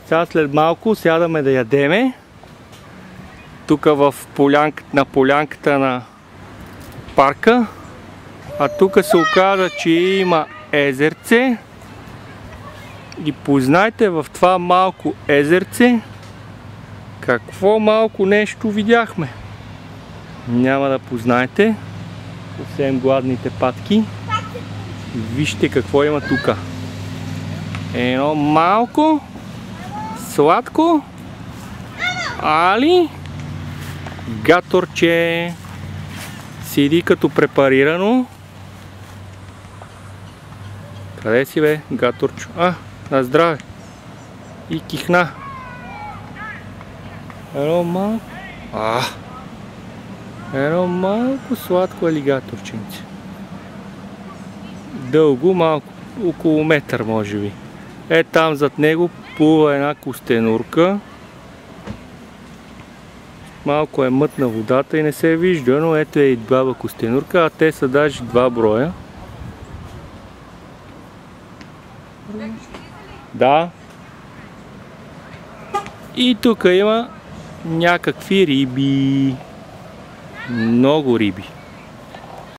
Сега след малко сядаме да ядеме. Тук на полянката на парка. А тук се оказа, че има езерце. И познайте в това малко езерце какво малко нещо видяхме. Няма да познаете. Съвсем гладните патки. Вижте какво има тук. Едно малко сладко али гаторче. Седи като препарирано. Къде си бе, гаторчо? На здраве. И кихна. Едно малко. Едно малко сладко алигаторченце. Дълго малко, около метър може би. Там зад него плува една костенурка. Малко е мътна водата и не се вижда, но ето е и баба костенурка, а те са даже 2 броя. Да. И тук има някакви риби. Много риби.